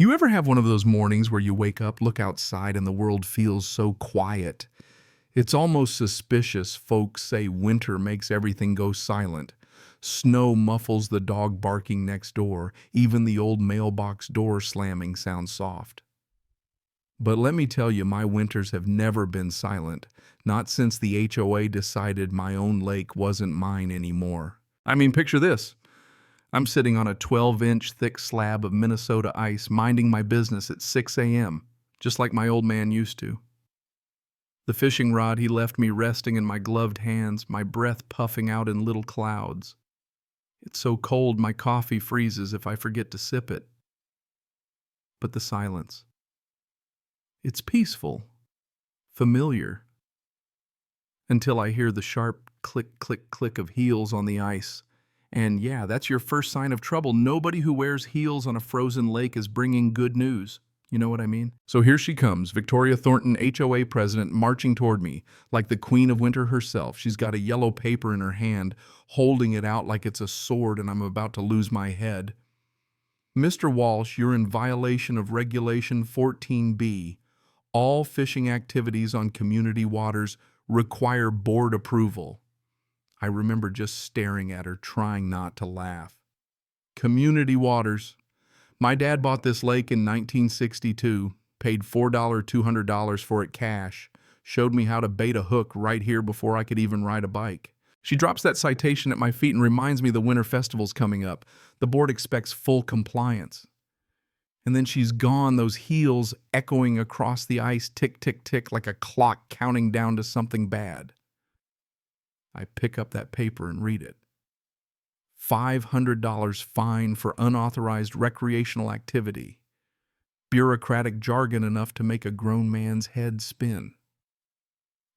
You ever have one of those mornings where you wake up, look outside, and the world feels so quiet? It's almost suspicious. Folks say winter makes everything go silent. Snow muffles the dog barking next door. Even the old mailbox door slamming sounds soft. But let me tell you, my winters have never been silent. Not since the HOA decided my own lake wasn't mine anymore. I mean, picture this. I'm sitting on a 12-inch thick slab of Minnesota ice, minding my business at 6 a.m., just like my old man used to. The fishing rod he left me resting in my gloved hands, my breath puffing out in little clouds. It's so cold my coffee freezes if I forget to sip it. But the silence. It's peaceful, familiar, until I hear the sharp click, click, click of heels on the ice. And yeah, that's your first sign of trouble. Nobody who wears heels on a frozen lake is bringing good news. You know what I mean? So here she comes, Victoria Thornton, HOA president, marching toward me like the queen of winter herself. She's got a yellow paper in her hand, holding it out like it's a sword, and I'm about to lose my head. Mr. Walsh, you're in violation of Regulation 14B. All fishing activities on community waters require board approval. I remember just staring at her, trying not to laugh. Community waters. My dad bought this lake in 1962, paid $200 for it cash, showed me how to bait a hook right here before I could even ride a bike. She drops that citation at my feet and reminds me the winter festival's coming up. The board expects full compliance. And then she's gone, those heels echoing across the ice, tick, tick, tick, like a clock counting down to something bad. I pick up that paper and read it. $500 fine for unauthorized recreational activity. Bureaucratic jargon enough to make a grown man's head spin.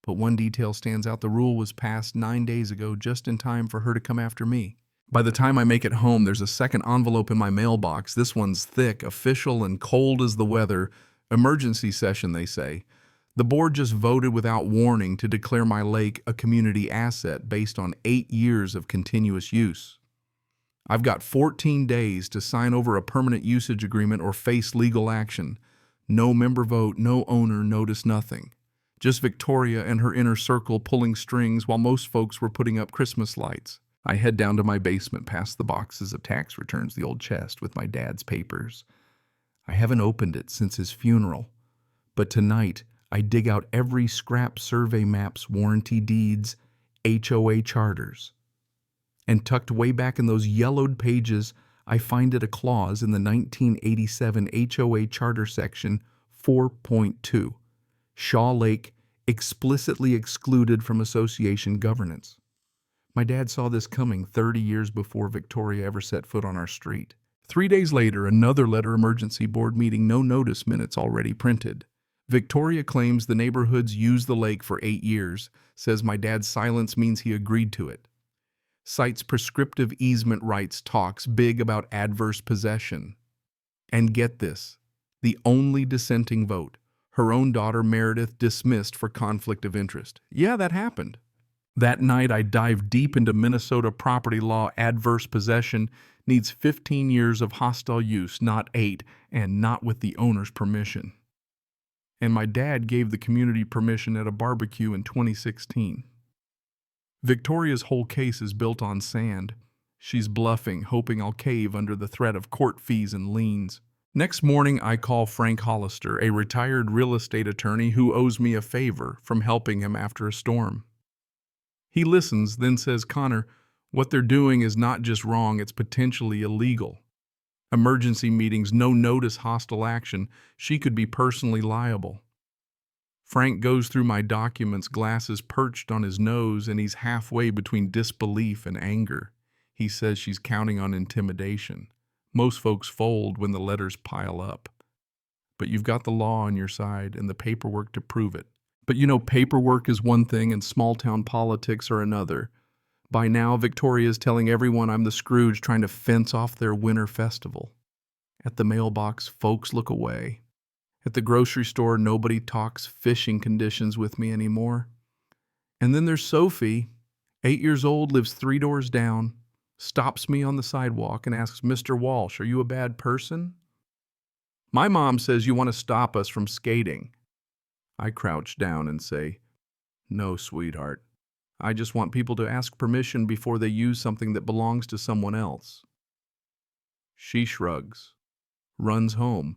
But one detail stands out. The rule was passed 9 days ago, just in time for her to come after me. By the time I make it home, there's a second envelope in my mailbox. This one's thick, official, and cold as the weather. Emergency session, they say. The board just voted without warning to declare my lake a community asset based on 8 years of continuous use. I've got 14 days to sign over a permanent usage agreement or face legal action. No member vote, no owner, notice nothing. Just Victoria and her inner circle pulling strings while most folks were putting up Christmas lights. I head down to my basement past the boxes of tax returns, the old chest with my dad's papers. I haven't opened it since his funeral, but tonight I dig out every scrap, survey maps, warranty deeds, HOA charters. And tucked way back in those yellowed pages, I find a clause in the 1987 HOA charter section 4.2. Shaw Lake explicitly excluded from association governance. My dad saw this coming 30 years before Victoria ever set foot on our street. 3 days later, another letter emergency board meeting, no notice minutes already printed. Victoria claims the neighborhoods used the lake for 8 years, says my dad's silence means he agreed to it. Cites prescriptive easement rights, talks big about adverse possession. And get this, the only dissenting vote, her own daughter Meredith dismissed for conflict of interest. Yeah, that happened. That night I dived deep into Minnesota property law. Adverse possession needs 15 years of hostile use, not 8, and not with the owner's permission. And my dad gave the community permission at a barbecue in 2016. Victoria's whole case is built on sand. She's bluffing, hoping I'll cave under the threat of court fees and liens. Next morning, I call Frank Hollister, a retired real estate attorney who owes me a favor from helping him after a storm. He listens, then says, "Connor, what they're doing is not just wrong, it's potentially illegal. Emergency meetings, no notice, hostile action. She could be personally liable." Frank goes through my documents, glasses perched on his nose, and he's halfway between disbelief and anger. He says she's counting on intimidation. Most folks fold when the letters pile up. But you've got the law on your side and the paperwork to prove it. But you know, paperwork is one thing and small-town politics are another. By now, Victoria's telling everyone I'm the Scrooge trying to fence off their winter festival. At the mailbox, folks look away. At the grocery store, nobody talks fishing conditions with me anymore. And then there's Sophie, 8 years old, lives 3 doors down, stops me on the sidewalk and asks, "Mr. Walsh, are you a bad person?" My mom says you want to stop us from skating. I crouch down and say, no, sweetheart. I just want people to ask permission before they use something that belongs to someone else. She shrugs, runs home.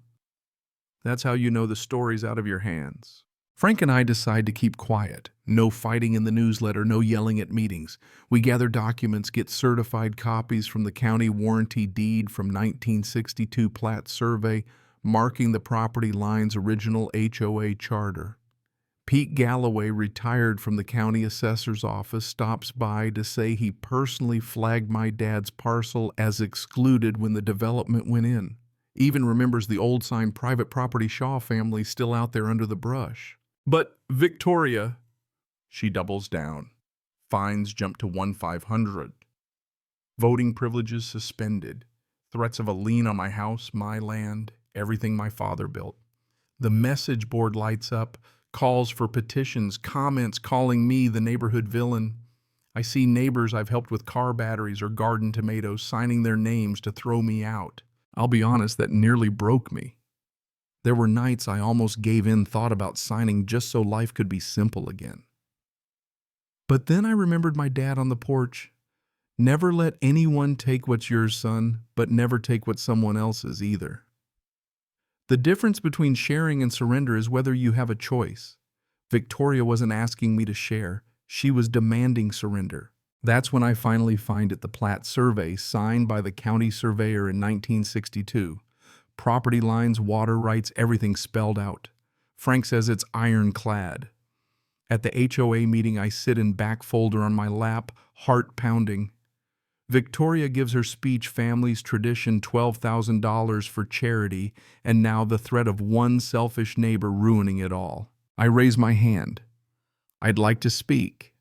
That's how you know the story's out of your hands. Frank and I decide to keep quiet. No fighting in the newsletter, no yelling at meetings. We gather documents, get certified copies from the county warranty deed from 1962 plat survey, marking the property line's original HOA charter. Pete Galloway, retired from the county assessor's office, stops by to say he personally flagged my dad's parcel as excluded when the development went in. Even remembers the old sign private property Shaw family still out there under the brush. But Victoria, she doubles down. Fines jump to 1,500. Voting privileges suspended. Threats of a lien on my house, my land, everything my father built. The message board lights up, calls for petitions, comments calling me the neighborhood villain. I see neighbors I've helped with car batteries or garden tomatoes signing their names to throw me out. I'll be honest, that nearly broke me. There were nights I almost gave in, thought about signing just so life could be simple again. But then I remembered my dad on the porch. Never let anyone take what's yours, son, but never take what's someone else's either. The difference between sharing and surrender is whether you have a choice. Victoria wasn't asking me to share. She was demanding surrender. That's when I finally find it, the plat survey signed by the county surveyor in 1962. Property lines, water rights, everything spelled out. Frank says it's ironclad. At the HOA meeting, I sit in back folder on my lap, heart pounding. Victoria gives her speech, family's tradition, $12,000 for charity, and now the threat of one selfish neighbor ruining it all. I raise my hand. I'd like to speak.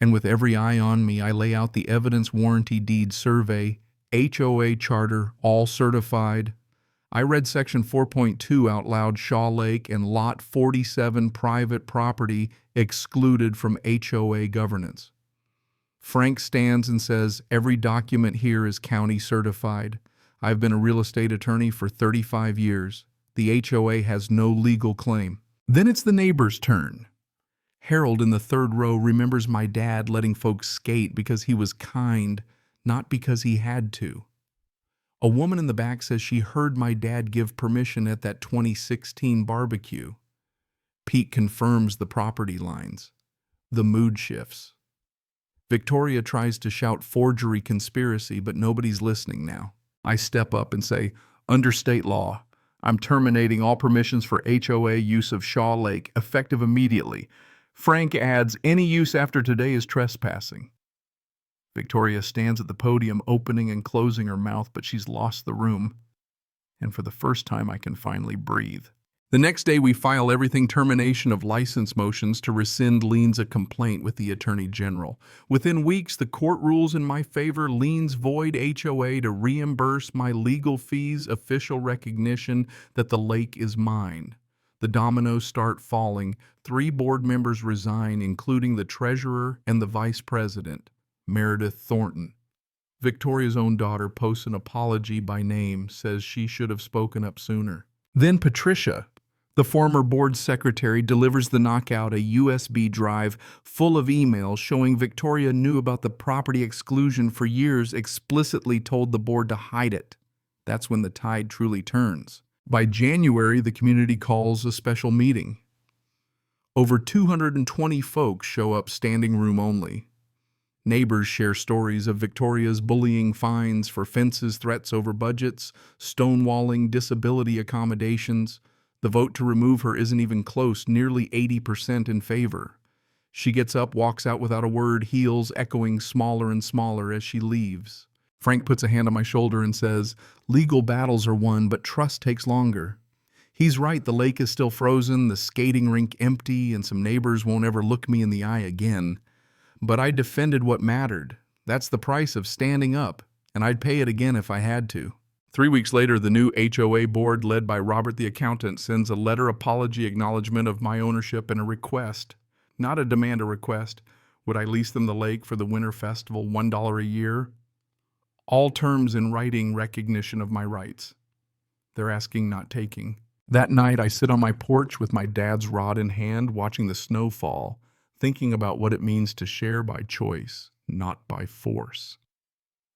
And with every eye on me, I lay out the evidence warranty deed survey, HOA charter, all certified. I read section 4.2 out loud, Shaw Lake and lot 47 private property excluded from HOA governance. Frank stands and says, every document here is county certified. I've been a real estate attorney for 35 years. The HOA has no legal claim. Then it's the neighbor's turn. Harold in the third row remembers my dad letting folks skate because he was kind, not because he had to. A woman in the back says she heard my dad give permission at that 2016 barbecue. Pete confirms the property lines. The mood shifts. Victoria tries to shout forgery conspiracy, but nobody's listening now. I step up and say, under state law, I'm terminating all permissions for HOA use of Shaw Lake, effective immediately. Frank adds, any use after today is trespassing. Victoria stands at the podium, opening and closing her mouth, but she's lost the room. And for the first time, I can finally breathe. The next day, we file everything termination of license motions to rescind liens a complaint with the Attorney General. Within weeks, the court rules in my favor, liens void HOA to reimburse my legal fees, official recognition that the lake is mine. The dominoes start falling. 3 board members resign, including the treasurer and the vice president, Meredith Thornton. Victoria's own daughter posts an apology by name, says she should have spoken up sooner. Then Patricia, the former board secretary, delivers the knockout, a USB drive full of emails showing Victoria knew about the property exclusion for years, explicitly told the board to hide it. That's when the tide truly turns. By January, the community calls a special meeting. Over 220 folks show up, standing room only. Neighbors share stories of Victoria's bullying, fines for fences, threats over budgets, stonewalling, disability accommodations. The vote to remove her isn't even close, nearly 80% in favor. She gets up, walks out without a word, heels echoing smaller and smaller as she leaves. Frank puts a hand on my shoulder and says, legal battles are won, but trust takes longer. He's right, the lake is still frozen, the skating rink empty, and some neighbors won't ever look me in the eye again. But I defended what mattered. That's the price of standing up, and I'd pay it again if I had to. 3 weeks later, the new HOA board, led by Robert the accountant, sends a letter apology acknowledgement of my ownership and a request. Not a demand, a request. Would I lease them the lake for the winter festival, $1 a year? All terms in writing, recognition of my rights. They're asking, not taking. That night, I sit on my porch with my dad's rod in hand, watching the snow fall, thinking about what it means to share by choice, not by force.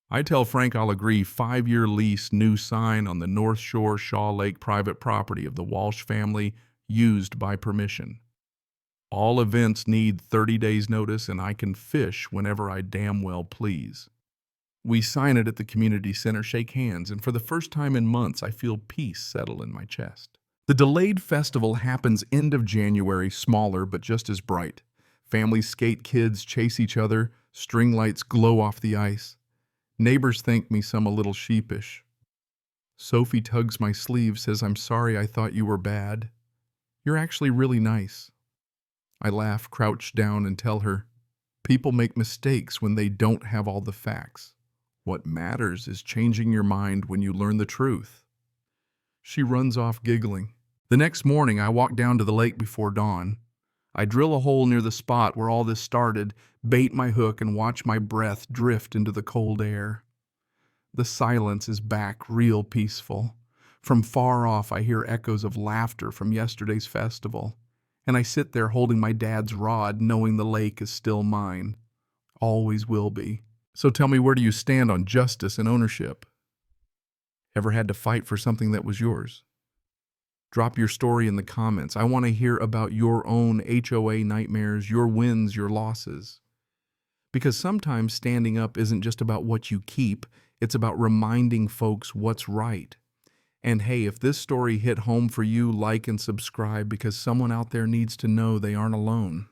I tell Frank I'll agree 5-year lease, new sign on the North Shore Shaw Lake private property of the Walsh family, used by permission. All events need 30 days notice, and I can fish whenever I damn well please. We sign it at the community center, shake hands, and for the first time in months, I feel peace settle in my chest. The delayed festival happens end of January, smaller but just as bright. Families skate, kids chase each other, string lights glow off the ice. Neighbors thank me, some a little sheepish. Sophie tugs my sleeve, says, "I'm sorry, I thought you were bad. You're actually really nice." I laugh, crouch down, and tell her, people make mistakes when they don't have all the facts. What matters is changing your mind when you learn the truth. She runs off giggling. The next morning, I walk down to the lake before dawn. I drill a hole near the spot where all this started, bait my hook, and watch my breath drift into the cold air. The silence is back, real peaceful. From far off, I hear echoes of laughter from yesterday's festival. And I sit there holding my dad's rod, knowing the lake is still mine. Always will be. So tell me, where do you stand on justice and ownership? Ever had to fight for something that was yours? Drop your story in the comments. I want to hear about your own HOA nightmares, your wins, your losses. Because sometimes standing up isn't just about what you keep, it's about reminding folks what's right. And hey, if this story hit home for you, like and subscribe, because someone out there needs to know they aren't alone.